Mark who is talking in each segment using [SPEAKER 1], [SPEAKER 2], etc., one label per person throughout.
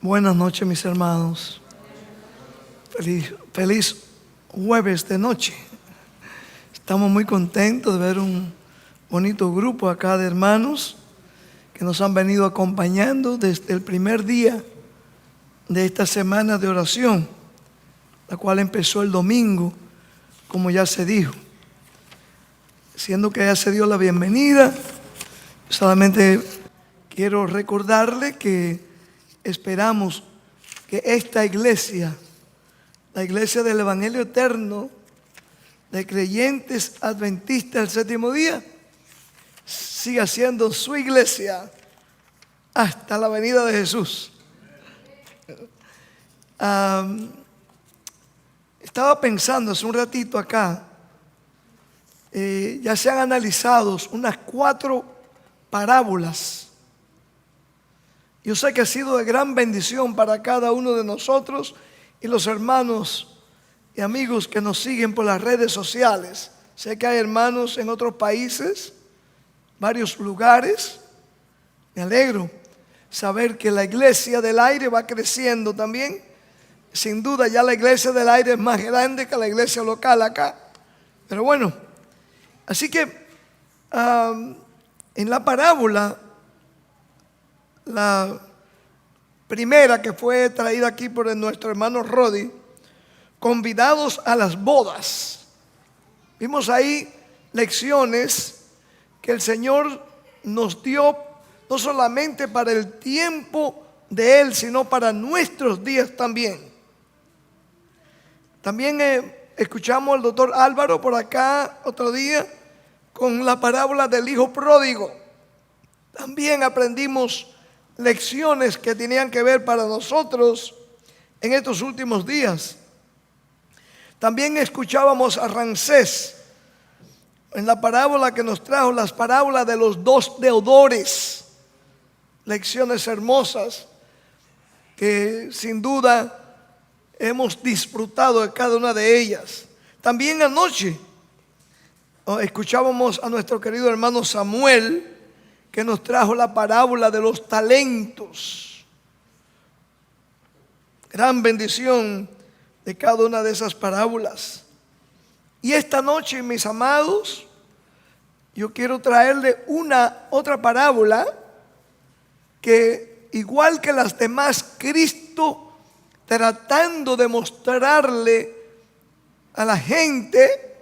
[SPEAKER 1] Buenas noches, mis hermanos. Feliz jueves de noche. Estamos muy contentos de ver un bonito grupo acá de hermanos que nos han venido acompañando desde el primer día de esta semana de oración, la cual empezó el domingo, como ya se dijo. Siendo que ya se dio la bienvenida, solamente quiero recordarle que esperamos que esta iglesia, la iglesia del Evangelio Eterno de Creyentes Adventistas del Séptimo Día, siga siendo su iglesia hasta la venida de Jesús. Estaba pensando hace un ratito acá, ya se han analizado unas 4 parábolas. Yo sé que ha sido de gran bendición para cada uno de nosotros y los hermanos y amigos que nos siguen por las redes sociales. Sé que hay hermanos en otros países, varios lugares. Me alegro saber que la iglesia del aire va creciendo también. Sin duda ya la iglesia del aire es más grande que la iglesia local acá. Pero bueno, así que en la parábola, la primera que fue traída aquí por nuestro hermano Rodi, convidados a las bodas. Vimos ahí lecciones que el Señor nos dio no solamente para el tiempo de Él, sino para nuestros días también. También escuchamos al doctor Álvaro por acá otro día con la parábola del hijo pródigo. También aprendimos lecciones que tenían que ver para nosotros en estos últimos días. También escuchábamos a Ramsés en la parábola que nos trajo, las parábolas de los 2 deudores. Lecciones hermosas que sin duda hemos disfrutado de cada una de ellas. También anoche escuchábamos a nuestro querido hermano Samuel, que nos trajo la parábola de los talentos. Gran bendición de cada una de esas parábolas. Y esta noche, mis amados, yo quiero traerle otra parábola que, igual que las demás, Cristo tratando de mostrarle a la gente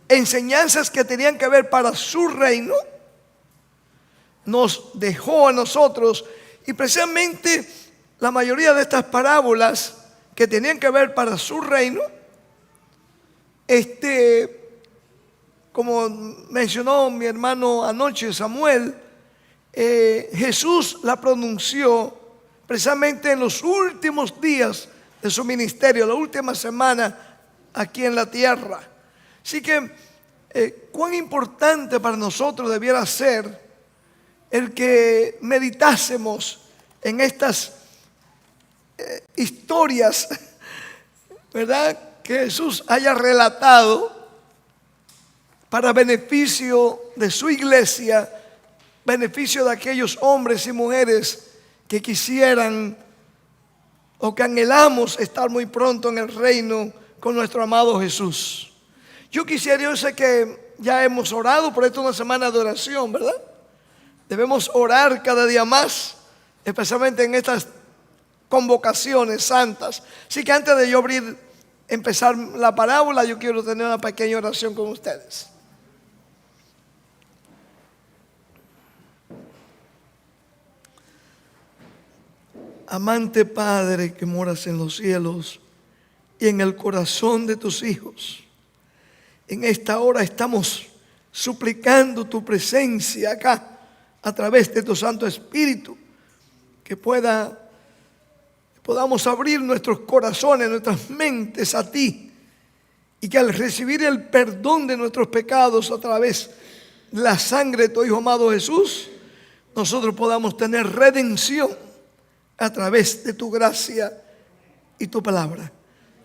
[SPEAKER 1] enseñanzas que tenían que ver para su reino, nos dejó a nosotros. Y precisamente la mayoría de estas parábolas que tenían que ver para su reino, como mencionó mi hermano anoche Samuel, Jesús la pronunció precisamente en los últimos días de su ministerio, la última semana aquí en la tierra. Así que cuán importante para nosotros debiera ser el que meditásemos en estas historias, ¿verdad?, que Jesús haya relatado para beneficio de su iglesia, beneficio de aquellos hombres y mujeres que quisieran o que anhelamos estar muy pronto en el reino con nuestro amado Jesús. Yo sé que ya hemos orado, por esto una semana de oración, ¿verdad? Debemos orar cada día más, especialmente en estas convocaciones santas. Así que antes de yo empezar la parábola, yo quiero tener una pequeña oración con ustedes. Amante Padre que moras en los cielos y en el corazón de tus hijos, en esta hora estamos suplicando tu presencia acá a través de tu Santo Espíritu, que podamos abrir nuestros corazones, nuestras mentes a ti, y que al recibir el perdón de nuestros pecados a través de la sangre de tu Hijo amado Jesús, nosotros podamos tener redención a través de tu gracia y tu palabra,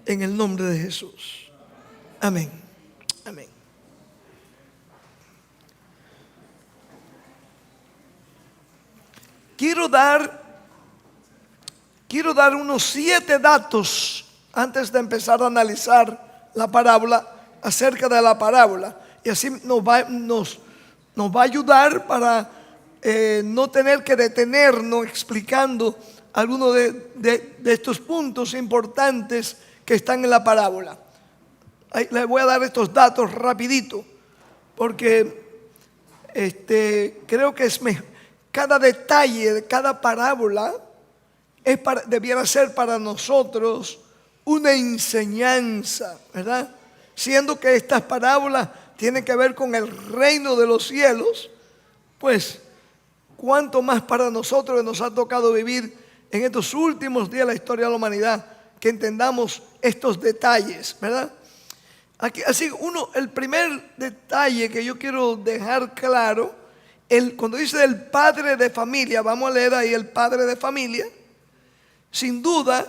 [SPEAKER 1] en el nombre de Jesús. Amén. Amén. Quiero dar quiero dar unos 7 datos antes de empezar a analizar la parábola, acerca de la parábola. Y así nos va a ayudar para no tener que detenernos explicando algunos de estos puntos importantes que están en la parábola. Ahí les voy a dar estos datos rapidito, porque creo que es mejor. Cada detalle de cada parábola debiera ser para nosotros una enseñanza, ¿verdad? Siendo que estas parábolas tienen que ver con el reino de los cielos, pues cuánto más para nosotros que nos ha tocado vivir en estos últimos días de la historia de la humanidad, que entendamos estos detalles, ¿verdad? Así, el primer detalle que yo quiero dejar claro, cuando dice el padre de familia, vamos a leer ahí el padre de familia, sin duda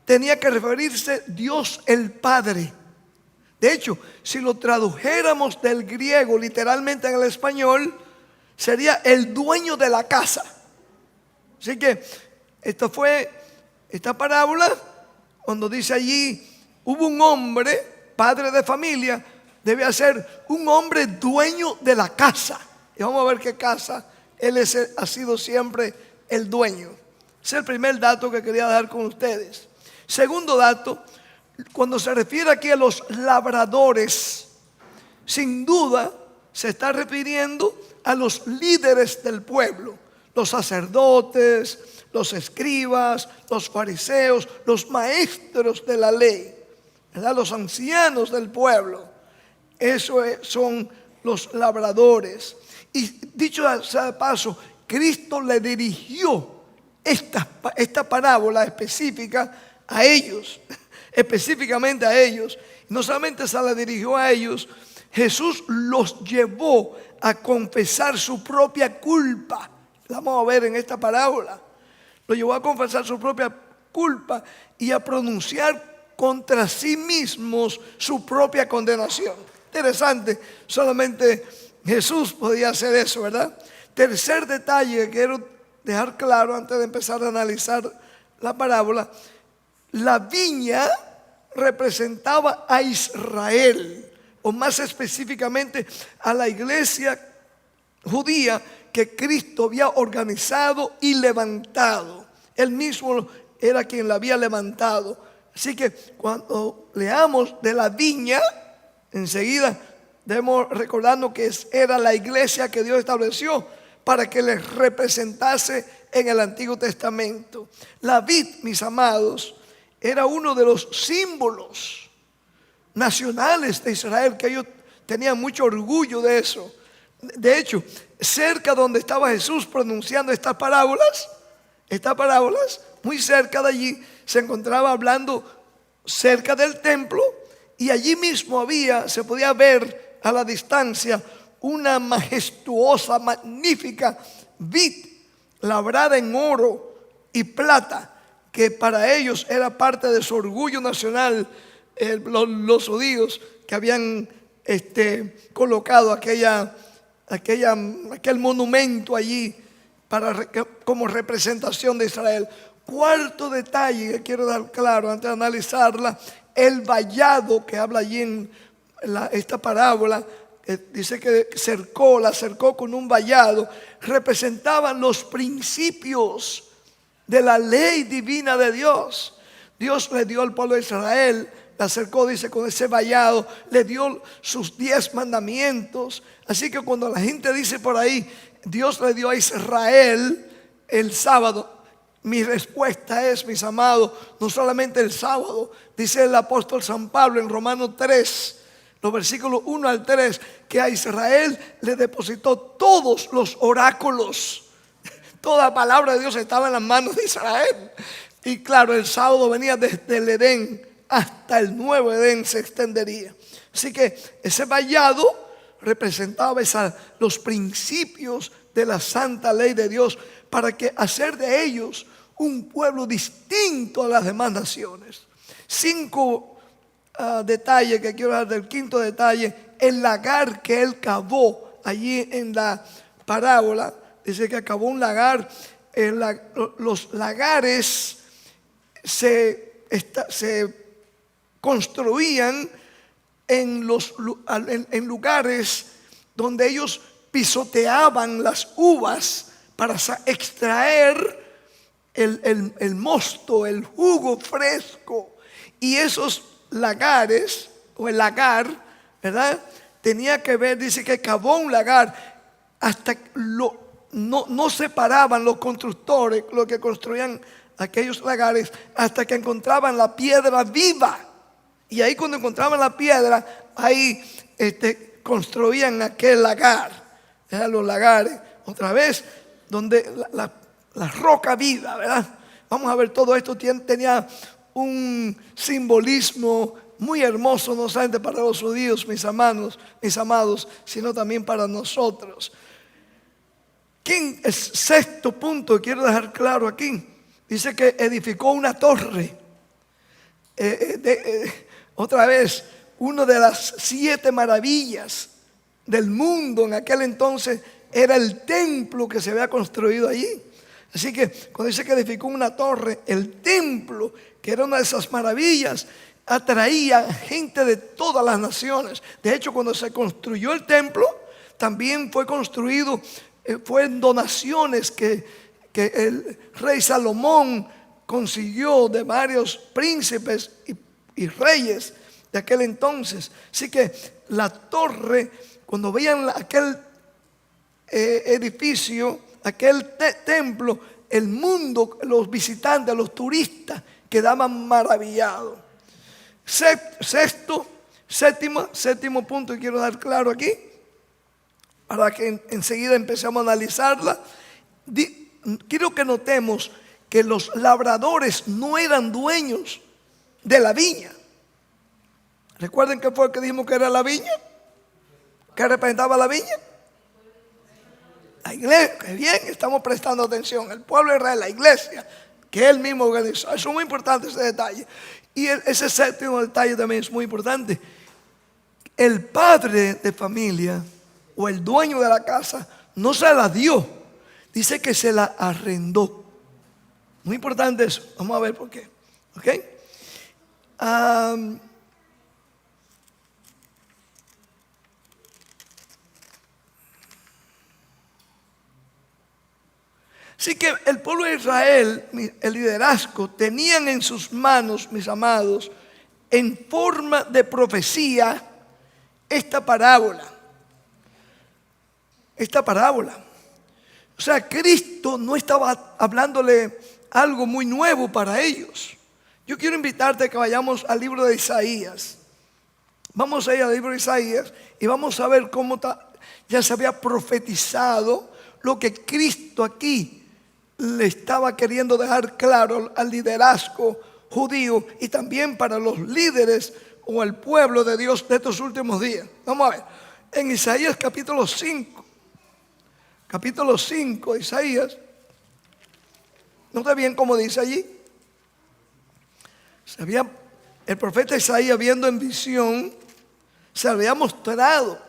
[SPEAKER 1] tenía que referirse Dios el Padre. De hecho, si lo tradujéramos del griego literalmente en el español, sería el dueño de la casa. Así que esta parábola, cuando dice allí, hubo un hombre, padre de familia, debe ser un hombre dueño de la casa. Y vamos a ver qué casa él ha sido siempre el dueño. Ese es el primer dato que quería dar con ustedes. Segundo dato, cuando se refiere aquí a los labradores, sin duda se está refiriendo a los líderes del pueblo, los sacerdotes, los escribas, los fariseos, los maestros de la ley, ¿verdad? Los ancianos del pueblo. Eso son los labradores. Y dicho sea de paso, Cristo le dirigió esta parábola específica a ellos, específicamente a ellos. No solamente se la dirigió a ellos, Jesús los llevó a confesar su propia culpa. Vamos a ver en esta parábola. Lo llevó a confesar su propia culpa y a pronunciar contra sí mismos su propia condenación. Interesante, solamente Jesús podía hacer eso, ¿verdad? Tercer detalle que quiero dejar claro antes de empezar a analizar la parábola: la viña representaba a Israel, o más específicamente a la iglesia judía que Cristo había organizado y levantado. Él mismo era quien la había levantado. Así que cuando leamos de la viña, enseguida debemos recordarnos que era la iglesia que Dios estableció para que les representase en el Antiguo Testamento. La vid, mis amados, era uno de los símbolos nacionales de Israel, que ellos tenían mucho orgullo de eso. De hecho, cerca donde estaba Jesús pronunciando estas parábolas, muy cerca de allí, se encontraba hablando cerca del templo, y allí mismo se podía ver a la distancia una majestuosa, magnífica vid labrada en oro y plata, que para ellos era parte de su orgullo nacional. Los judíos que habían colocado aquel monumento allí como representación de Israel. Cuarto detalle que quiero dar claro antes de analizarla: el vallado que habla allí en esta parábola, dice que la cercó con un vallado, representaban los principios de la ley divina de Dios. Dios le dio al pueblo de Israel, la cercó, dice, con ese vallado, le dio sus 10 mandamientos. Así que cuando la gente dice por ahí, Dios le dio a Israel el sábado, mi respuesta es, mis amados, no solamente el sábado. Dice el apóstol San Pablo en Romanos 3, los versículos 1 al 3, que a Israel le depositó todos los oráculos. Toda palabra de Dios estaba en las manos de Israel. Y claro, el sábado venía desde el Edén hasta el nuevo Edén, se extendería. Así que ese vallado representaba los principios de la santa ley de Dios, para que hacer de ellos un pueblo distinto a las demás naciones. 5 detalles que quiero dar. Del quinto detalle: el lagar que él cavó allí en la parábola. Dice que cavó un lagar. Los lagares se construían en lugares donde ellos pisoteaban las uvas para extraer el mosto, el jugo fresco. Y esos lagares, o el lagar, ¿verdad? Tenía que ver, dice que cavó un lagar hasta no separaban los constructores, los que construían aquellos lagares, hasta que encontraban la piedra viva. Y ahí cuando encontraban la piedra, ahí construían aquel lagar. Eran los lagares, otra vez, donde la roca viva, ¿verdad? Vamos a ver, todo esto tenía un simbolismo muy hermoso, no solamente para los judíos, mis amados, sino también para nosotros. El sexto punto que quiero dejar claro aquí, dice que edificó una torre. Otra vez, una de las 7 maravillas del mundo en aquel entonces era el templo que se había construido allí. Así que cuando dice que edificó una torre, el templo, que era una de esas maravillas, atraía gente de todas las naciones. De hecho, cuando se construyó el templo, también fue construido, fue en donaciones que el rey Salomón consiguió de varios príncipes y reyes de aquel entonces. Así que la torre, cuando veían aquel edificio, aquel templo, el mundo, los visitantes, los turistas quedaban maravillados. Séptimo punto que quiero dar claro aquí, para que enseguida empecemos a analizarla. Quiero que notemos que los labradores no eran dueños de la viña. ¿Recuerden qué fue el que dijimos que era la viña? ¿Qué representaba la viña? La iglesia. Qué bien, estamos prestando atención. El pueblo de Israel, la iglesia, que él mismo organizó. Eso es muy importante, ese detalle. Y ese séptimo detalle también es muy importante. El padre de familia o el dueño de la casa no se la dio, dice que se la arrendó. Muy importante eso. Vamos a ver por qué. ¿Ok? Así que el pueblo de Israel, el liderazgo, tenían en sus manos, mis amados, en forma de profecía, esta parábola. Esta parábola. O sea, Cristo no estaba hablándole algo muy nuevo para ellos. Yo quiero invitarte a que vayamos al libro de Isaías. Vamos a ir al libro de Isaías y vamos a ver cómo ya se había profetizado lo que Cristo aquí le estaba queriendo dejar claro al liderazgo judío y también para los líderes o el pueblo de Dios de estos últimos días. Vamos a ver, en Isaías capítulo 5, Isaías, nota bien cómo dice allí. El profeta Isaías, viendo en visión, se había mostrado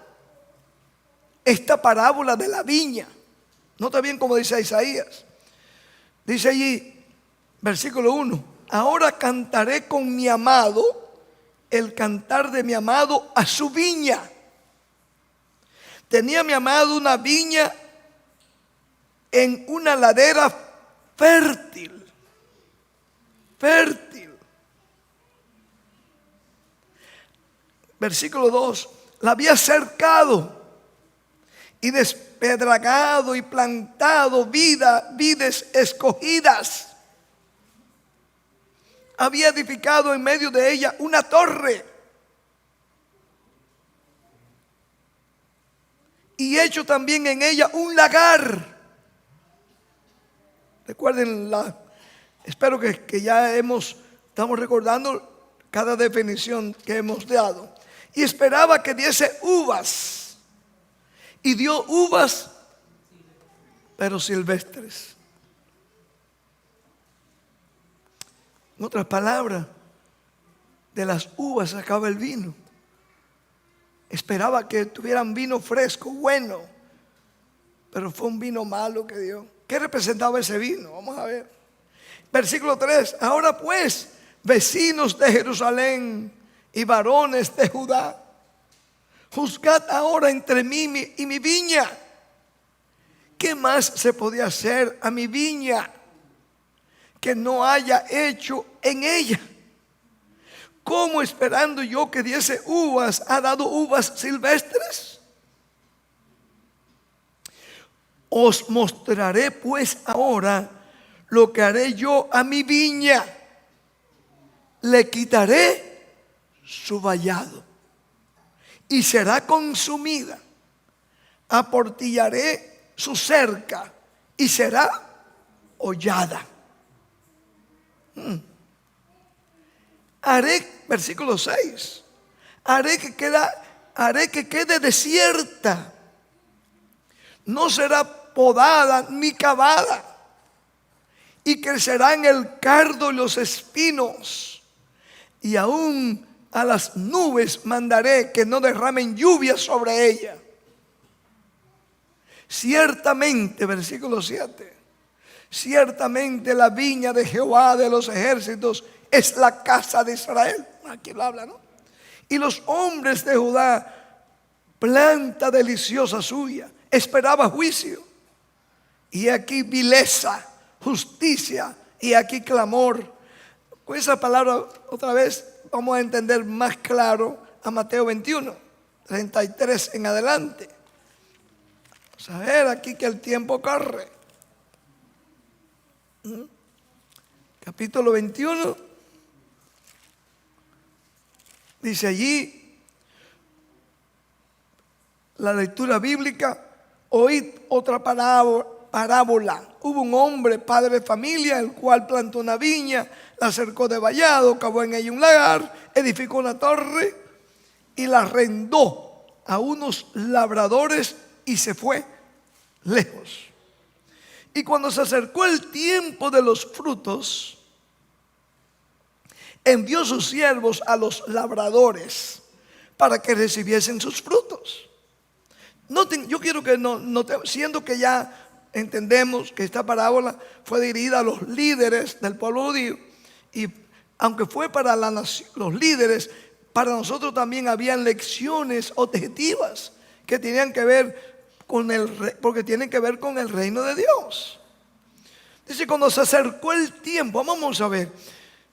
[SPEAKER 1] esta parábola de la viña. Nota bien cómo dice Isaías. Dice allí, versículo 1: ahora cantaré con mi amado el cantar de mi amado a su viña. Tenía mi amado una viña en una ladera fértil. Versículo 2: la había cercado y despedragado y plantado vides escogidas. Había edificado en medio de ella una torre y hecho también en ella un lagar. Recuerden, espero que ya estamos recordando cada definición que hemos dado. Y esperaba que diese uvas. Y dio uvas, pero silvestres. En otras palabras, de las uvas sacaba el vino. Esperaba que tuvieran vino fresco, bueno, pero fue un vino malo que dio. ¿Qué representaba ese vino? Vamos a ver. Versículo 3. Ahora pues, vecinos de Jerusalén y varones de Judá, juzgad ahora entre mí y mi viña. ¿Qué más se podía hacer a mi viña que no haya hecho en ella? ¿Cómo esperando yo que diese uvas, ha dado uvas silvestres? Os mostraré pues ahora lo que haré yo a mi viña. Le quitaré su vallado y será consumida. Aportillaré su cerca y será hollada. Haré, versículo 6, haré que quede desierta. No será podada ni cavada. Y crecerán el cardo y los espinos. Y aún a las nubes mandaré que no derramen lluvia sobre ella. Ciertamente, versículo 7, ciertamente la viña de Jehová de los ejércitos es la casa de Israel. Aquí lo habla, ¿no? Y los hombres de Judá, planta deliciosa suya, esperaba juicio. Y aquí vileza, justicia, y aquí clamor. Con esa palabra otra vez vamos a entender más claro a Mateo 21, 33 en adelante. Vamos a ver aquí que el tiempo corre. Capítulo 21. Dice allí la lectura bíblica: oíd otra parábola. Hubo un hombre, padre de familia, el cual plantó una viña, la cercó de vallado, cavó en ella un lagar, edificó una torre y la arrendó a unos labradores y se fue lejos. Y cuando se acercó el tiempo de los frutos, envió sus siervos a los labradores para que recibiesen sus frutos. Noten, yo quiero que siendo que ya entendemos que esta parábola fue dirigida a los líderes del pueblo judío, y aunque fue para los líderes, para nosotros también habían lecciones objetivas que tenían que ver porque tienen que ver con el reino de Dios. Dice, cuando se acercó el tiempo, vamos a ver.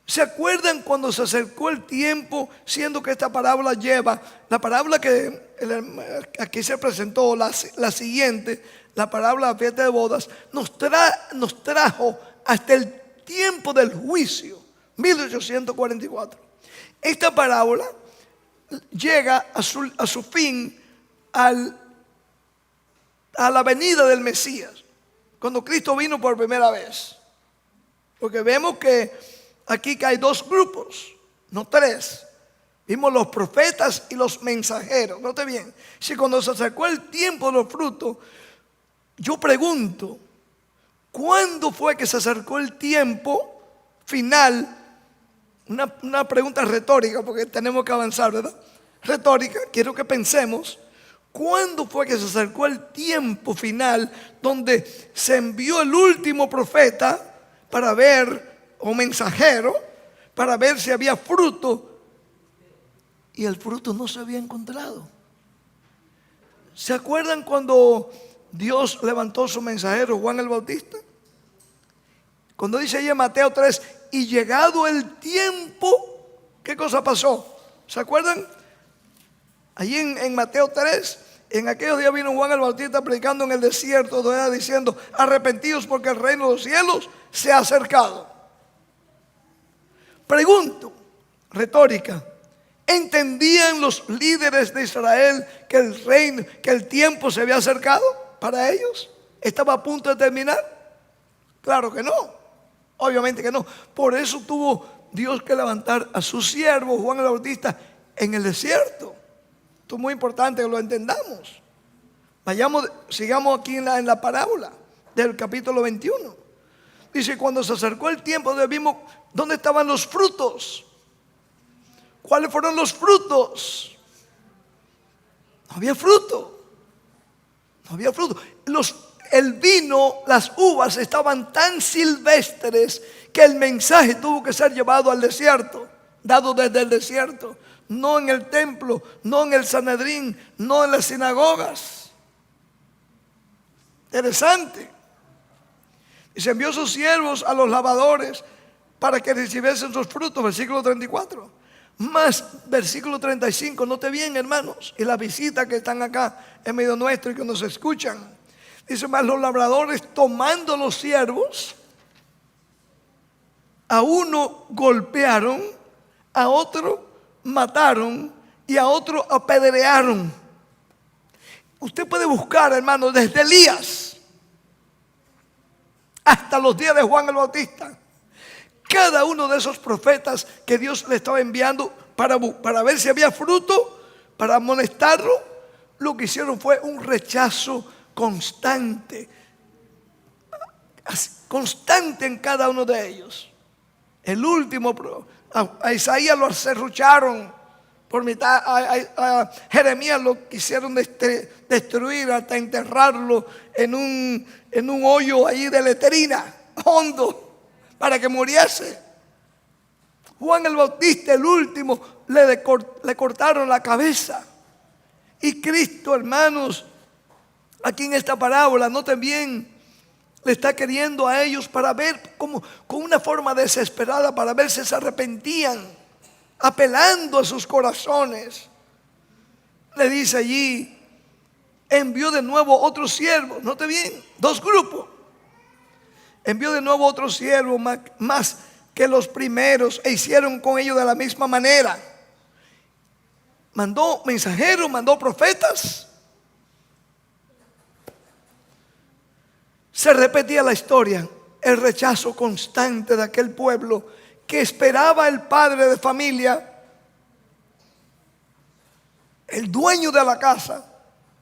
[SPEAKER 1] ¿Se acuerdan cuando se acercó el tiempo, siendo que esta parábola lleva, la parábola que aquí se presentó, la siguiente, la parábola de la fiesta de bodas, nos trajo hasta el tiempo del juicio, 1844. Esta parábola llega a su fin a la venida del Mesías, cuando Cristo vino por primera vez. Porque vemos que aquí que hay dos grupos, no tres. Vimos los profetas y los mensajeros. Note bien, si cuando se acercó el tiempo de los frutos, yo pregunto, ¿cuándo fue que se acercó el tiempo final? Una pregunta retórica, porque tenemos que avanzar, ¿verdad? Retórica, quiero que pensemos. ¿Cuándo fue que se acercó el tiempo final donde se envió el último profeta para ver, o mensajero, para ver si había fruto? Y el fruto no se había encontrado. ¿Se acuerdan cuando Dios levantó su mensajero, Juan el Bautista? Cuando dice ahí en Mateo 3, y llegado el tiempo, ¿qué cosa pasó? ¿Se acuerdan? Allí en Mateo 3, en aquellos días vino Juan el Bautista predicando en el desierto, diciendo, arrepentidos porque el reino de los cielos se ha acercado. Pregunto, retórica, ¿entendían los líderes de Israel que el reino, que el tiempo se había acercado para ellos? ¿Estaba a punto de terminar? Claro que no, obviamente que no. Por eso tuvo Dios que levantar a su siervo Juan el Bautista en el desierto. Esto es muy importante que lo entendamos. Sigamos aquí en la parábola del capítulo 21. Dice, cuando se acercó el tiempo, vimos dónde estaban los frutos. ¿Cuáles fueron los frutos? No había fruto. No había fruto. el vino, las uvas estaban tan silvestres que el mensaje tuvo que ser llevado al desierto, dado desde el desierto, no en el templo, no en el Sanedrín, no en las sinagogas. Interesante. Y se envió sus siervos a los labradores para que recibiesen sus frutos, versículo 34. Más versículo 35, note bien, hermanos, y la visita que están acá en medio nuestro y que nos escuchan. Dice: más los labradores, tomando los siervos, a uno golpearon, a otro mataron y a otro apedrearon. Usted puede buscar, hermano, desde Elías hasta los días de Juan el Bautista, cada uno de esos profetas que Dios le estaba enviando para ver si había fruto, para amonestarlo, lo que hicieron fue un rechazo constante en cada uno de ellos. El último, a Isaías lo acerrucharon por mitad, a Jeremías lo quisieron destruir hasta enterrarlo en un hoyo ahí de letrina hondo para que muriese. Juan el Bautista, el último, le cortaron la cabeza. Y Cristo, hermanos, aquí en esta parábola, noten bien, le está queriendo a ellos para ver como con una forma desesperada, para ver si se arrepentían, apelando a sus corazones. Le dice allí: envió de nuevo otros siervos. Note bien, dos grupos. Envió de nuevo otros siervos más que los primeros, e hicieron con ellos de la misma manera. Mandó mensajeros, mandó profetas. Se repetía la historia, el rechazo constante de aquel pueblo que esperaba el padre de familia, el dueño de la casa,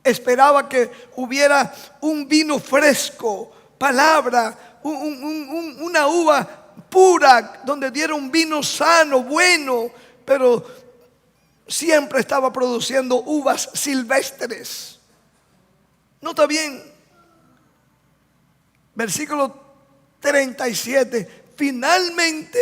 [SPEAKER 1] esperaba que hubiera un vino fresco, palabra, una uva pura, donde diera un vino sano, bueno, pero siempre estaba produciendo uvas silvestres. Nota bien. Versículo 37. Finalmente,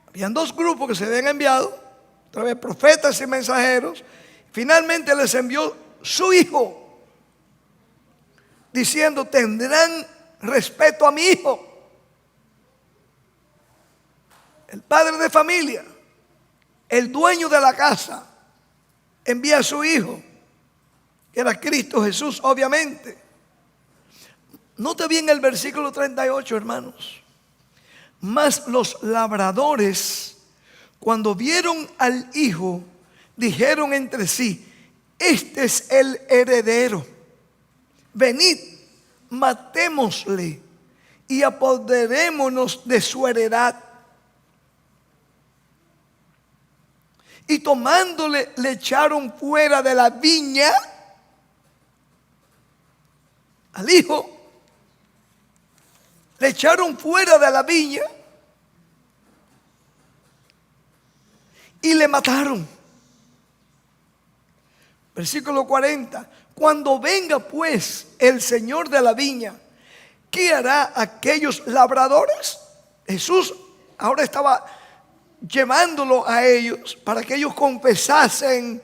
[SPEAKER 1] habían dos grupos que se habían enviado, otra vez profetas y mensajeros. Finalmente les envió su hijo, diciendo: tendrán respeto a mi hijo. El padre de familia, el dueño de la casa, envía a su hijo, que era Cristo Jesús, obviamente. Note bien el versículo 38, hermanos. Mas los labradores, cuando vieron al hijo, dijeron entre sí: este es el heredero. Venid, matémosle y apoderémonos de su heredad. Y tomándole, le echaron fuera de la viña al hijo. Le echaron fuera de la viña y le mataron. Versículo 40. Cuando venga pues el Señor de la viña, ¿qué hará aquellos labradores? Jesús ahora estaba llevándolo a ellos para que ellos confesasen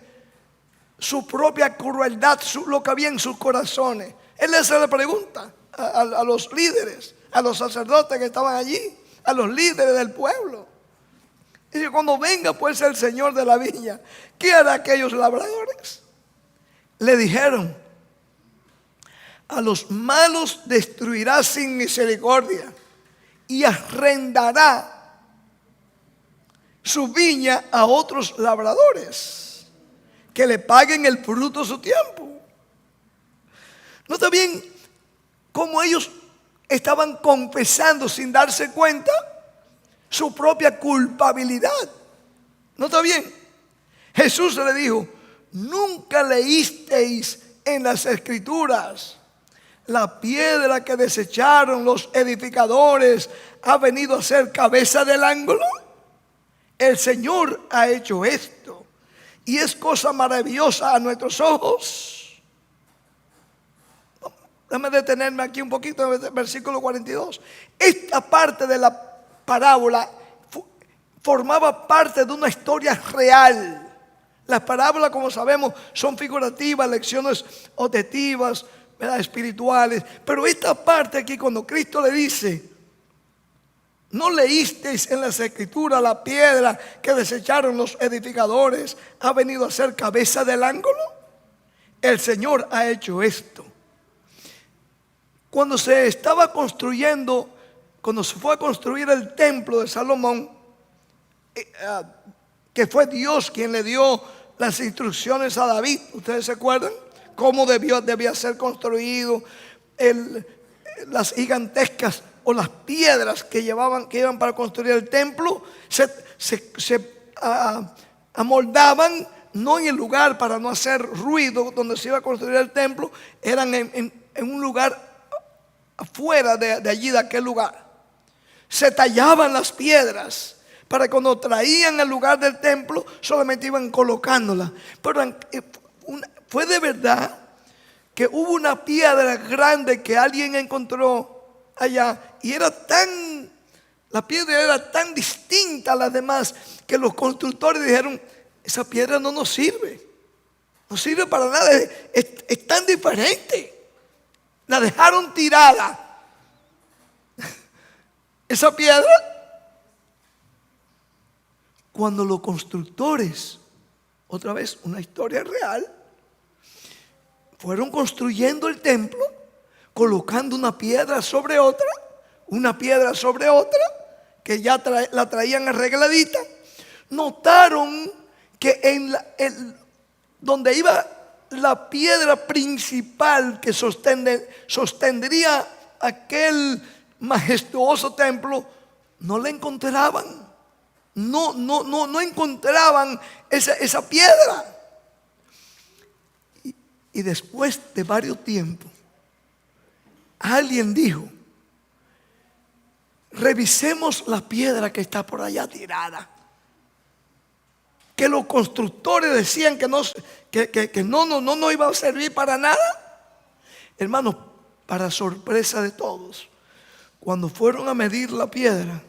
[SPEAKER 1] su propia crueldad, lo que había en sus corazones. Él le hace la pregunta a los líderes, a los sacerdotes que estaban allí, a los líderes del pueblo. Y dice: cuando venga pues el Señor de la viña, ¿qué hará aquellos labradores? Le dijeron: a los malos destruirá sin misericordia y arrendará su viña a otros labradores que le paguen el fruto de su tiempo. Nota bien cómo ellos estaban confesando sin darse cuenta su propia culpabilidad. Nota bien, Jesús le dijo: nunca leísteis en las Escrituras: la piedra que desecharon los edificadores ha venido a ser cabeza del ángulo. El Señor ha hecho esto y es cosa maravillosa a nuestros ojos. Déjame detenerme aquí un poquito en el versículo 42. Esta parte de la parábola formaba parte de una historia real. Las parábolas, como sabemos, son figurativas, lecciones objetivas, ¿verdad?, espirituales. Pero esta parte aquí, cuando Cristo le dice: ¿no leísteis en las Escrituras la piedra que desecharon los edificadores ha venido a ser cabeza del ángulo? El Señor ha hecho esto. Cuando se estaba construyendo, cuando se fue a construir el templo de Salomón, que fue Dios quien le dio las instrucciones a David, ¿ustedes se acuerdan? Cómo debía ser construido, las gigantescas o las piedras que iban para construir el templo, se amoldaban, no en el lugar para no hacer ruido donde se iba a construir el templo, eran en un lugar afuera de allí, de aquel lugar. Se tallaban las piedras para que cuando traían al lugar del templo solamente iban colocándolas. Pero fue de verdad que hubo una piedra grande que alguien encontró allá, y la piedra era tan distinta a las demás que los constructores dijeron: esa piedra no nos sirve, no sirve para nada, es tan diferente. La dejaron tirada. Esa piedra, cuando los constructores, otra vez una historia real, fueron construyendo el templo, colocando una piedra sobre otra, que ya la traían arregladita, notaron que donde iba la piedra principal que sostendría aquel majestuoso templo, no la encontraban. No encontraban esa piedra. Y después de varios tiempos, alguien dijo: revisemos la piedra que está por allá tirada, que los constructores decían que no iba a servir para nada. Hermanos, para sorpresa de todos, cuando fueron a medir la piedra,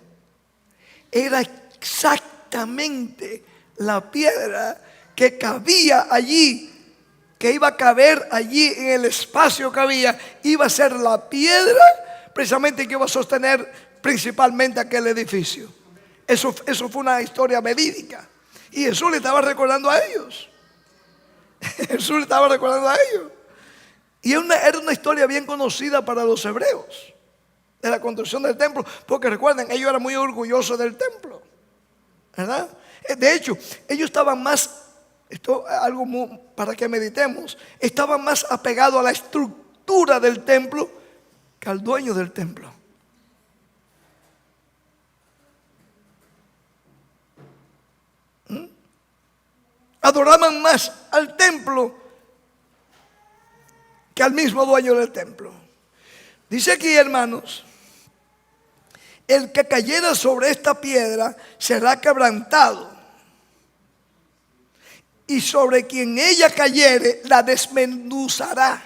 [SPEAKER 1] era exactamente la piedra que cabía allí, que iba a caber allí en el espacio que había. Iba a ser la piedra precisamente que iba a sostener principalmente aquel edificio. Eso fue una historia verídica. Y Jesús le estaba recordando a ellos. Y era una historia bien conocida para los hebreos, de la construcción del templo, porque recuerden, ellos eran muy orgullosos del templo, ¿verdad? De hecho, ellos estaban más, esto es algo para que meditemos, estaban más apegados a la estructura del templo que al dueño del templo. Adoraban más al templo que al mismo dueño del templo. Dice aquí, hermanos: el que cayera sobre esta piedra será quebrantado, y sobre quien ella cayere la desmenuzará.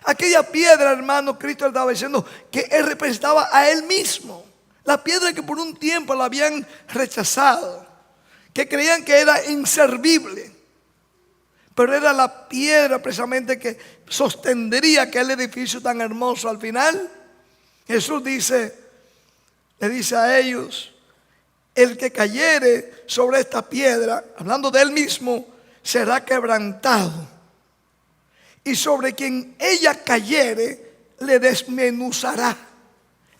[SPEAKER 1] Aquella piedra, hermano, Cristo estaba diciendo que él representaba a él mismo. La piedra que por un tiempo la habían rechazado, que creían que era inservible, pero era la piedra precisamente que sostendría aquel edificio tan hermoso. Al final, Jesús le dice a ellos: el que cayere sobre esta piedra, hablando de él mismo, será quebrantado, y sobre quien ella cayere le desmenuzará.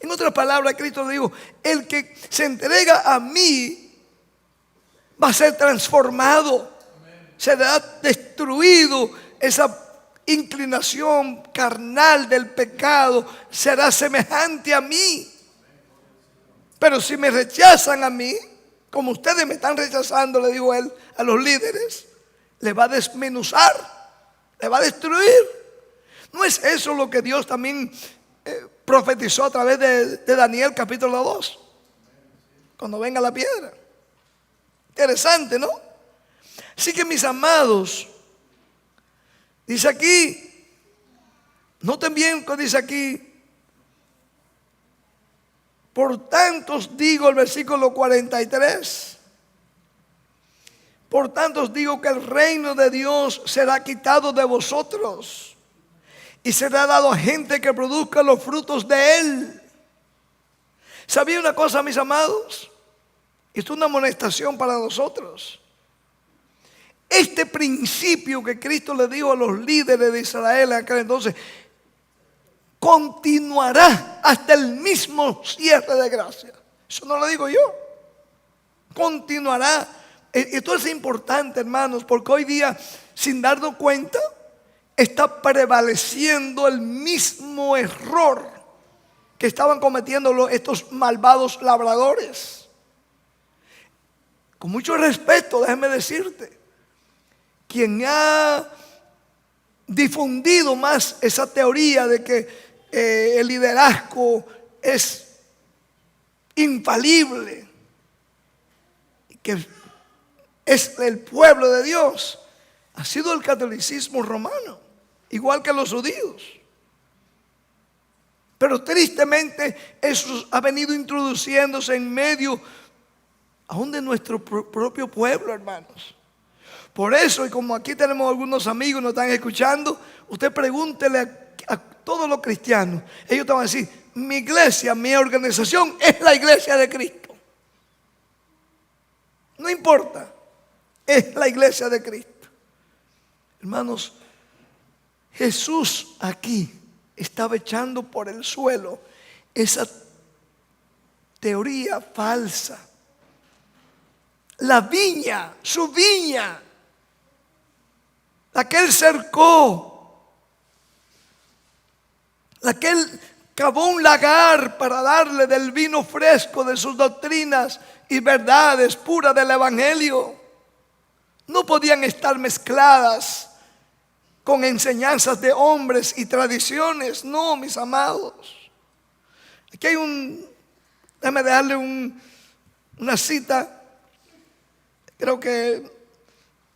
[SPEAKER 1] En otras palabras, Cristo le dijo: el que se entrega a mí va a ser transformado, será destruido esa inclinación carnal del pecado, será semejante a mí. Pero si me rechazan a mí, como ustedes me están rechazando, le dijo él a los líderes, le va a desmenuzar, le va a destruir. ¿No es eso lo que Dios también profetizó a través de Daniel capítulo 2? Cuando venga la piedra. Interesante, ¿no? Así que, mis amados, dice aquí: Noten bien que dice aquí. Por tanto os digo, el versículo 43. Por tanto os digo que el reino de Dios será quitado de vosotros y será dado a gente que produzca los frutos de él. ¿Sabía una cosa, mis amados? Esto es una amonestación para nosotros. Este principio que Cristo le dijo a los líderes de Israel en aquel entonces continuará hasta el mismo cierre de gracia. Eso no lo digo yo. Continuará. Esto es importante, hermanos, porque hoy día, sin darnos cuenta, está prevaleciendo el mismo error que estaban cometiendo estos malvados labradores. Con mucho respeto, déjame decirte, quien ha difundido más esa teoría de que el liderazgo es infalible, que es el pueblo de Dios, ha sido el catolicismo romano, igual que los judíos. Pero tristemente eso ha venido introduciéndose en medio aún de nuestro propio pueblo, hermanos. Por eso, y como aquí tenemos algunos amigos que nos están escuchando, usted pregúntele a todos los cristianos. Ellos te van a decir: mi iglesia, mi organización es la iglesia de Cristo. No importa, es la iglesia de Cristo. Hermanos, Jesús aquí estaba echando por el suelo esa teoría falsa. La viña, su viña, la que él cercó, la que él cavó un lagar para darle del vino fresco de sus doctrinas y verdades puras del evangelio, no podían estar mezcladas con enseñanzas de hombres y tradiciones. No, mis amados. Aquí hay déjame darle una cita, creo que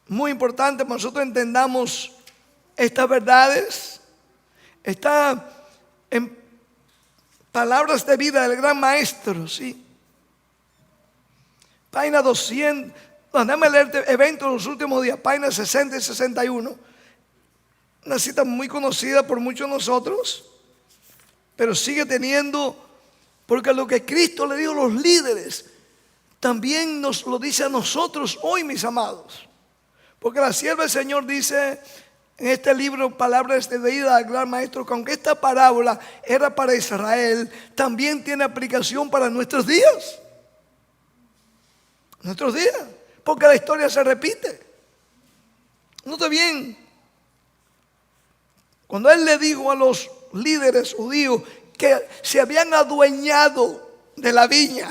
[SPEAKER 1] muy importante para nosotros entendamos estas verdades. Está en Palabras de Vida del Gran Maestro, ¿sí? Página 200, déjame leerte Eventos de los Últimos Días, página 60 y 61. Una cita muy conocida por muchos de nosotros, pero sigue teniendo, porque lo que Cristo le dijo a los líderes, también nos lo dice a nosotros hoy, mis amados. Porque la sierva del Señor dice en este libro, Palabras de Vida del Gran Maestro, que aunque esta parábola era para Israel, también tiene aplicación para nuestros días. Nuestros días, porque la historia se repite. Note bien, cuando él le dijo a los líderes judíos que se habían adueñado de la viña.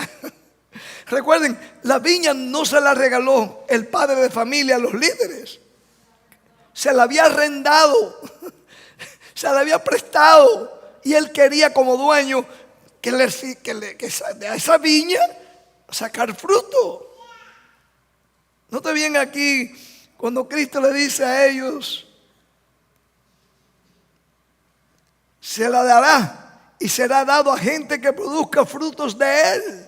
[SPEAKER 1] Recuerden, la viña no se la regaló el padre de familia a los líderes. Se la había arrendado, se la había prestado, y él quería como dueño que de esa viña sacar fruto. Note bien aquí cuando Cristo le dice a ellos: se la dará y será dado a gente que produzca frutos de él.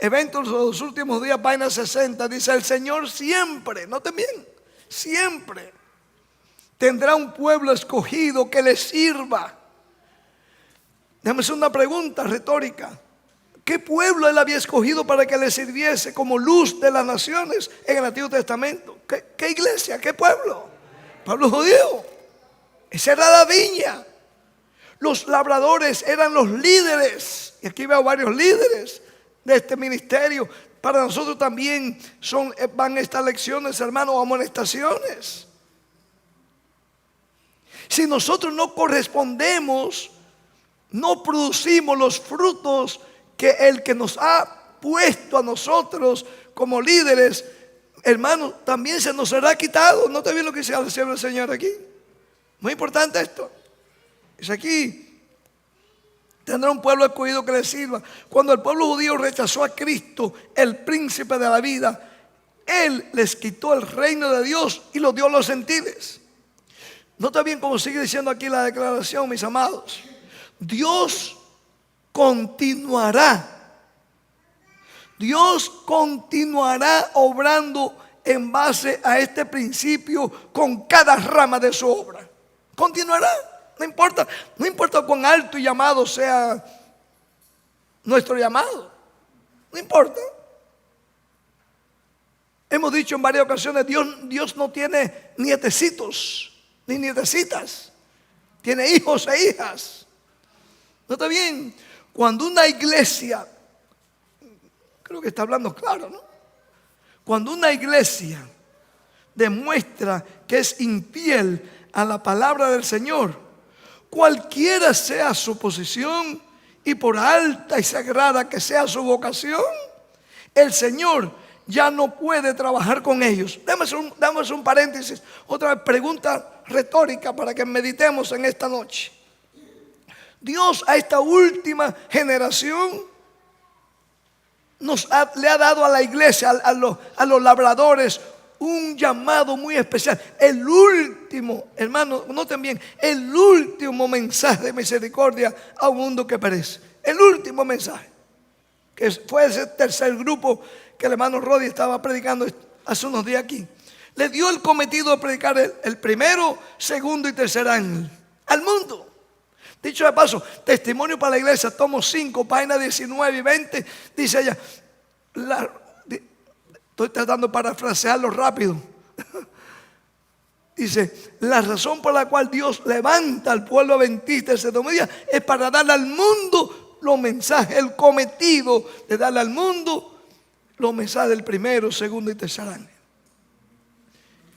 [SPEAKER 1] Eventos de los Últimos Días, página 60, dice: el Señor siempre, noten bien, siempre tendrá un pueblo escogido que le sirva. Déjame hacer una pregunta retórica. ¿Qué pueblo él había escogido para que le sirviese como luz de las naciones en el Antiguo Testamento? ¿Qué iglesia? ¿Qué pueblo? Pueblo judío. Esa era la viña. Los labradores eran los líderes. Y aquí veo varios líderes de este ministerio. Para nosotros también van estas lecciones, hermanos, amonestaciones. Si nosotros no correspondemos, no producimos los frutos que el que nos ha puesto a nosotros como líderes, hermano, también se nos será quitado. ¿No te bien lo que dice el Señor aquí? Muy importante esto. Dice aquí: tendrá un pueblo escogido que le sirva. Cuando el pueblo judío rechazó a Cristo, el príncipe de la vida, él les quitó el reino de Dios y lo dio a los gentiles. Nota bien cómo sigue diciendo aquí la declaración, mis amados. Dios continuará. Dios continuará obrando en base a este principio con cada rama de su obra. Continuará. No importa cuán alto y llamado sea nuestro llamado. No importa. Hemos dicho en varias ocasiones, Dios no tiene nietecitos ni nietecitas. Tiene hijos e hijas. ¿Nota bien? Cuando una iglesia, creo que está hablando claro, ¿no? Cuando una iglesia demuestra que es infiel a la palabra del Señor, cualquiera sea su posición y por alta y sagrada que sea su vocación, el Señor ya no puede trabajar con ellos. Damos un paréntesis, otra pregunta retórica para que meditemos en esta noche. Dios a esta última generación le ha dado a la iglesia, a los labradores, un llamado muy especial. El último, hermano, noten bien, el último mensaje de misericordia a un mundo que perece. El último mensaje, que fue ese tercer grupo que el hermano Rodi estaba predicando hace unos días aquí. Le dio el cometido de predicar el primero, segundo y tercer ángel al mundo. Dicho de paso, testimonio para la iglesia, tomo 5, páginas 19 y 20, dice ella, estoy tratando de parafrasearlo rápido. Dice, la razón por la cual Dios levanta al pueblo adventista el séptimo día es para darle al mundo los mensajes, el cometido de darle al mundo los mensajes del primero, segundo y tercer ángel.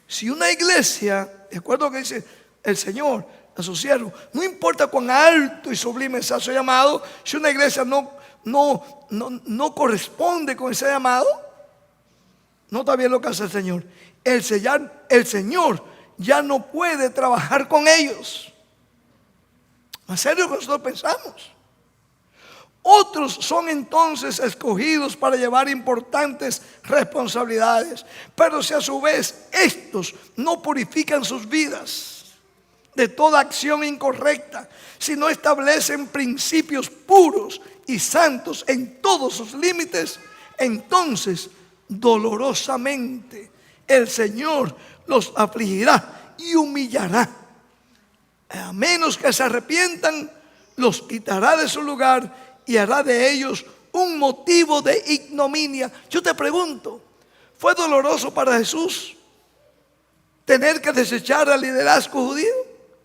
[SPEAKER 1] Si una iglesia, de acuerdo a lo que dice el Señor a sus siervos, no importa cuán alto y sublime sea su llamado, si una iglesia no corresponde con ese llamado, nota bien lo que hace el Señor. El Señor ya no puede trabajar con ellos. Más serio que nosotros pensamos. Otros son entonces escogidos para llevar importantes responsabilidades, pero si a su vez estos no purifican sus vidas de toda acción incorrecta, si no establecen principios puros y santos en todos sus límites, entonces dolorosamente el Señor los afligirá y humillará. A menos que se arrepientan, los quitará de su lugar y hará de ellos un motivo de ignominia. Yo te pregunto, ¿fue doloroso para Jesús tener que desechar al liderazgo judío?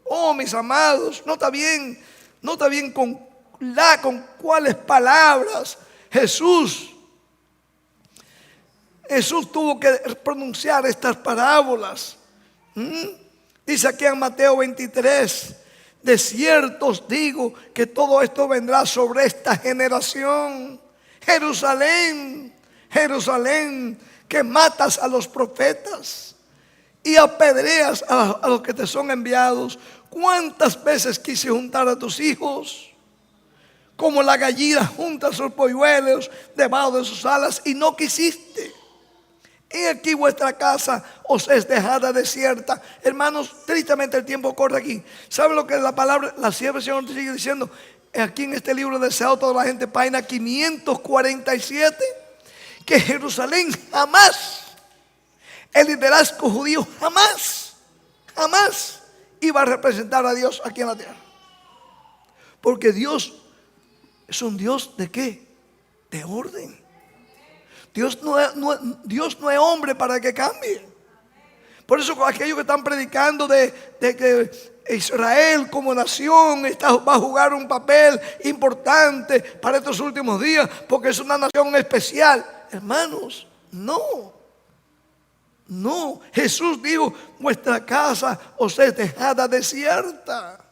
[SPEAKER 1] Oh, mis amados, nota bien con cuáles palabras Jesús tuvo que pronunciar estas parábolas. Dice aquí en Mateo 23, de cierto os digo que todo esto vendrá sobre esta generación. Jerusalén, Jerusalén, que matas a los profetas y apedreas a los que te son enviados. ¿Cuántas veces quise juntar a tus hijos, como la gallina junta sus polluelos debajo de sus alas, y no quisiste? Y aquí vuestra casa os es dejada desierta. Hermanos, tristemente el tiempo corre aquí. ¿Sabe lo que la palabra, la sierva del Señor te sigue diciendo? Aquí en este libro deseado toda la gente, página 547, que Jerusalén jamás, el liderazgo judío jamás iba a representar a Dios aquí en la tierra. Porque Dios es un Dios ¿de qué? De orden. Dios no es hombre para que cambie. Por eso aquellos que están predicando de que Israel como nación va a jugar un papel importante para estos últimos días, porque es una nación especial. Hermanos, no. Jesús dijo, vuestra casa os es dejada desierta.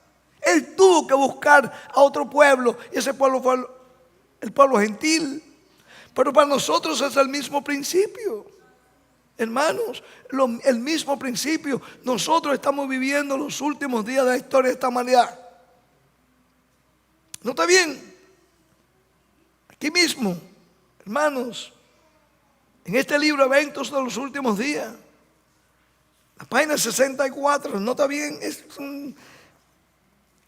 [SPEAKER 1] Él tuvo que buscar a otro pueblo, y ese pueblo fue el pueblo gentil. Pero para nosotros es el mismo principio. Hermanos, el mismo principio. Nosotros estamos viviendo los últimos días de la historia de esta humanidad. ¿No está bien? Aquí mismo, hermanos, en este libro Eventos de los Últimos Días, La página 64, nota bien,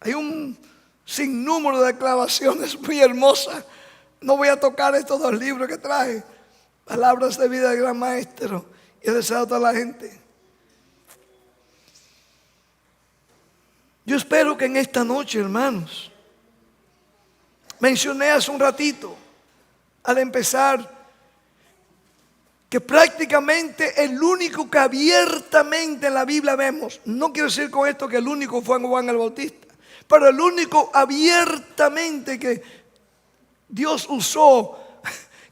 [SPEAKER 1] hay un sinnúmero de declaraciones muy hermosas. No voy a tocar estos dos libros que traje, Palabras de Vida del Gran Maestro y El Deseo de toda la gente. Yo espero que en esta noche, hermanos, mencioné hace un ratito, al empezar, que prácticamente el único que abiertamente en la Biblia vemos, no quiero decir con esto que el único fue Juan el Bautista, pero el único abiertamente que Dios usó,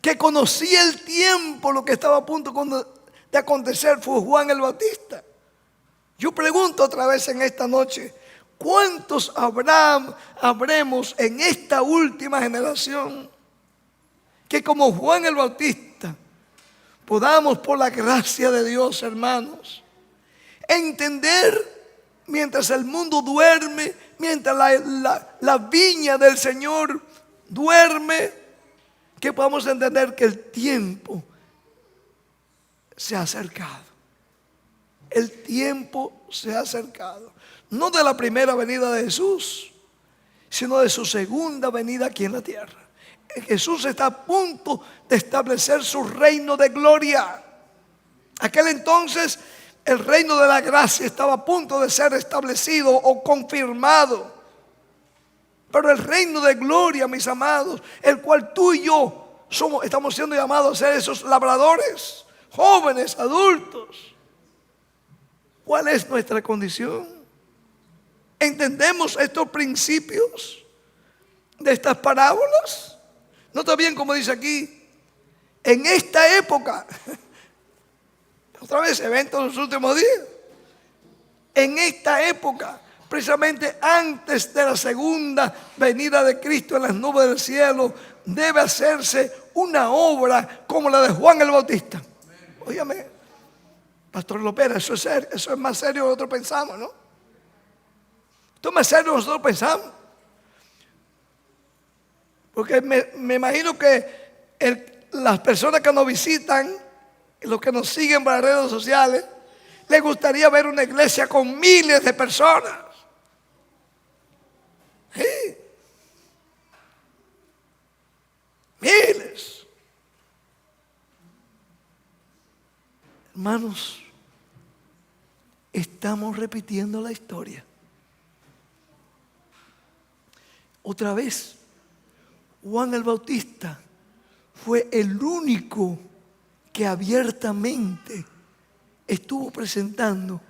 [SPEAKER 1] que conocía el tiempo, lo que estaba a punto de acontecer, fue Juan el Bautista. Yo pregunto otra vez en esta noche, ¿cuántos habremos en esta última generación que como Juan el Bautista podamos, por la gracia de Dios, hermanos, entender mientras el mundo duerme, mientras la viña del Señor duerme, que podamos entender que el tiempo se ha acercado? El tiempo se ha acercado. No de la primera venida de Jesús, sino de su segunda venida aquí en la tierra. Jesús está a punto de establecer su reino de gloria. Aquel entonces el reino de la gracia estaba a punto de ser establecido o confirmado. Pero el reino de gloria, mis amados, el cual tú y yo estamos siendo llamados a ser esos labradores, jóvenes, adultos. ¿Cuál es nuestra condición? ¿Entendemos estos principios de estas parábolas? Nota bien como dice aquí, en esta época, otra vez, eventos de los últimos días, en esta época, precisamente antes de la segunda venida de Cristo en las nubes del cielo, debe hacerse una obra como la de Juan el Bautista. Óyame, Pastor Lopera, eso es serio, eso es más serio de lo que nosotros pensamos, ¿no? Esto es más serio de lo que nosotros pensamos. Porque me imagino que las personas que nos visitan, los que nos siguen por las redes sociales, les gustaría ver una iglesia con miles de personas. Sí. Miles. Hermanos, estamos repitiendo la historia. Otra vez, Juan el Bautista fue el único que abiertamente estuvo presentando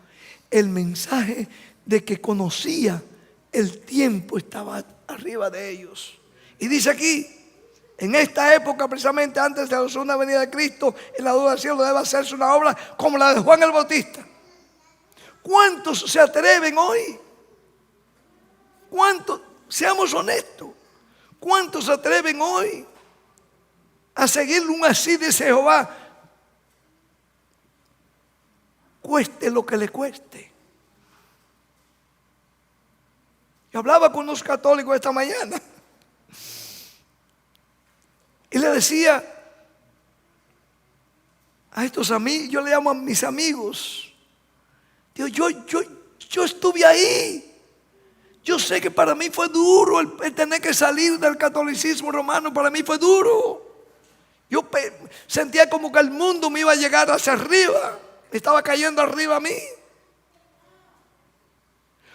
[SPEAKER 1] el mensaje de que conocía el tiempo, estaba arriba de ellos. Y dice aquí, en esta época, precisamente antes de la segunda venida de Cristo, en la duda del cielo debe hacerse una obra como la de Juan el Bautista. ¿Cuántos se atreven hoy? ¿Cuántos? Seamos honestos. ¿Cuántos se atreven hoy a seguir un así de Jehová? Cueste lo que le cueste. Yo hablaba con unos católicos esta mañana y le decía a estos amigos, yo le llamo a mis amigos, digo, yo estuve ahí. Yo sé que para mí fue duro el tener que salir del catolicismo romano. Para mí fue duro. Yo sentía como que el mundo me iba a llegar hacia arriba. Me estaba cayendo arriba a mí.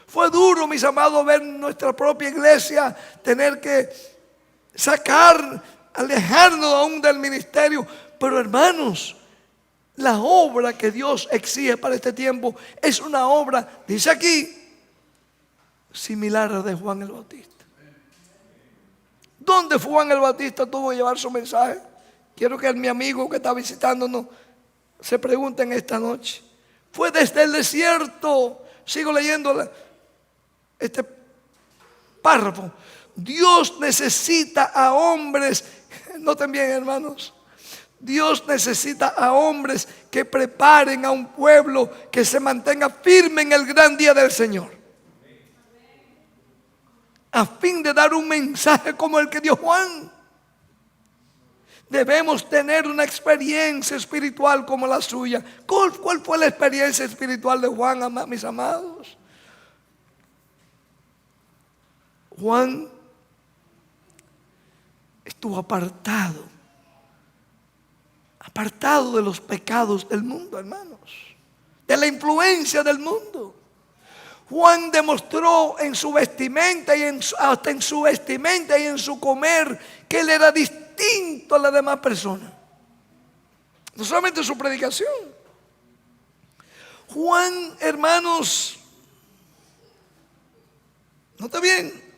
[SPEAKER 1] Fue duro, mis amados, ver nuestra propia iglesia tener que alejarnos aún del ministerio. Pero hermanos, la obra que Dios exige para este tiempo es una obra, dice aquí, similar a la de Juan el Bautista. ¿Dónde fue Juan el Bautista tuvo que llevar su mensaje? Quiero que mi amigo que está visitándonos se pregunte en esta noche. Fue desde el desierto. Sigo leyendo este párrafo. Dios necesita a hombres, noten bien, hermanos, Dios necesita a hombres que preparen a un pueblo que se mantenga firme en el gran día del Señor, a fin de dar un mensaje como el que dio Juan. debemos tener una experiencia espiritual como la suya. ¿Cuál fue la experiencia espiritual de Juan, mis amados? Juan estuvo apartado de los pecados del mundo, hermanos, de la influencia del mundo. Juan demostró en su vestimenta y hasta en su vestimenta y en su comer que él era distinto a las demás personas. No solamente en su predicación. Juan, hermanos, nota bien,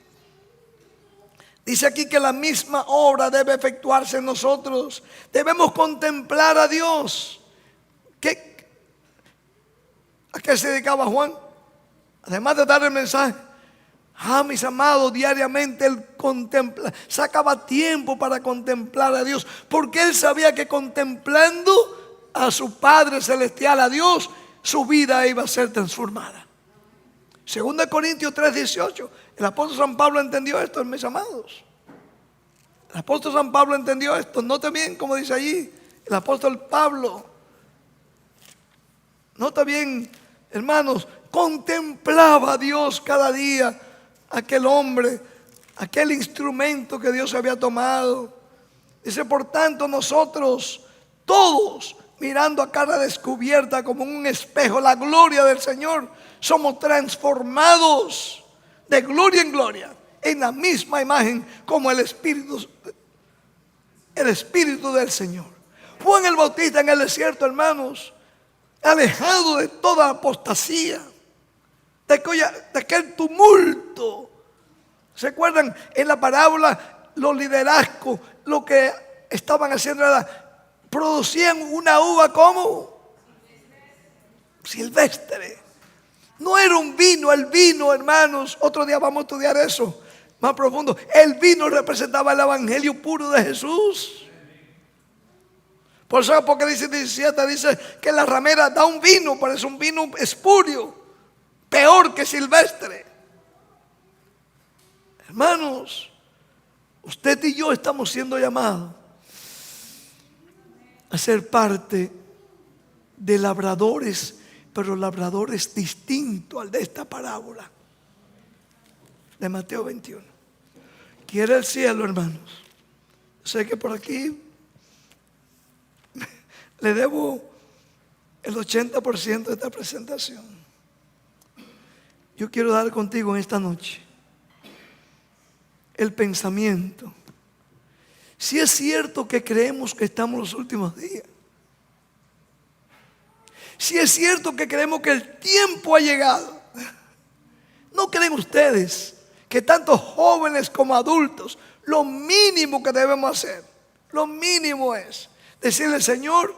[SPEAKER 1] dice aquí que la misma obra debe efectuarse en nosotros. Debemos contemplar a Dios. ¿A qué se dedicaba Juan? Además de dar el mensaje, mis amados, diariamente él sacaba tiempo para contemplar a Dios, porque él sabía que contemplando a su Padre Celestial, a Dios, su vida iba a ser transformada. 2 Corintios 3:18. El apóstol San Pablo entendió esto, mis amados. El apóstol San Pablo entendió esto. Nota bien como dice allí el apóstol Pablo. Nota bien, hermanos, contemplaba a Dios cada día, aquel hombre, aquel instrumento que Dios había tomado. Dice, por tanto, nosotros todos, mirando a cara descubierta como en un espejo la gloria del Señor, somos transformados de gloria en gloria en la misma imagen como el Espíritu del Señor. Juan el Bautista en el desierto, hermanos, alejado de toda apostasía, de aquel tumulto. ¿Se acuerdan? En la parábola, los liderazgos, lo que estaban haciendo era, producían una uva como silvestre. No era un vino, el vino, hermanos, otro día vamos a estudiar eso más profundo. El vino representaba el evangelio puro de Jesús. Por eso Apocalipsis 17 dice que la ramera da un vino, pero es un vino espurio, peor que silvestre. Hermanos, usted y yo estamos siendo llamados a ser parte de labradores, pero labradores distintos al de esta parábola de Mateo 21. Quiere el cielo, hermanos. Sé que por aquí le debo el 80% de esta presentación. Yo quiero dar contigo en esta noche el pensamiento. Si es cierto que creemos que estamos en los últimos días, si es cierto que creemos que el tiempo ha llegado, ¿no creen ustedes que tanto jóvenes como adultos, lo mínimo que debemos hacer, lo mínimo es decirle, Señor,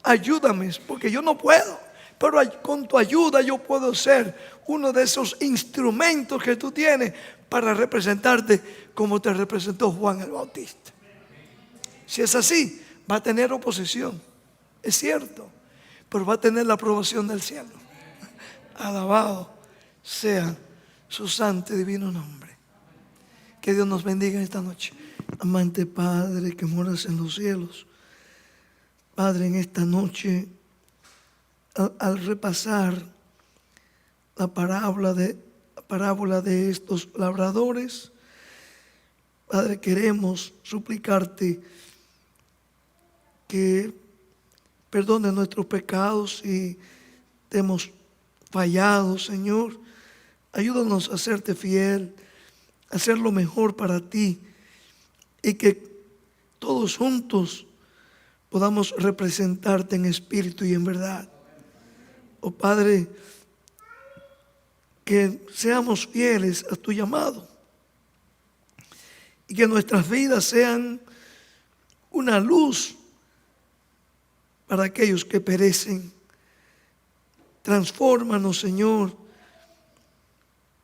[SPEAKER 1] ayúdame, porque yo no puedo, pero con tu ayuda yo puedo ser uno de esos instrumentos que tú tienes para representarte como te representó Juan el Bautista? Si es así, va a tener oposición, es cierto, pero va a tener la aprobación del cielo. Alabado sea su santo y divino nombre. Que Dios nos bendiga esta noche. Amante Padre que moras en los cielos, Padre, en esta noche, al repasar la parábola de estos labradores, Padre, queremos suplicarte que perdone nuestros pecados si te hemos fallado, Señor. Ayúdanos a serte fiel, a hacer lo mejor para ti, y que todos juntos podamos representarte en espíritu y en verdad. Oh Padre, que seamos fieles a tu llamado y que nuestras vidas sean una luz para aquellos que perecen. Transfórmanos, Señor,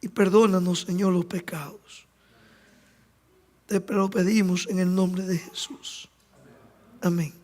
[SPEAKER 1] y perdónanos, Señor, los pecados. Te lo pedimos en el nombre de Jesús. Amén.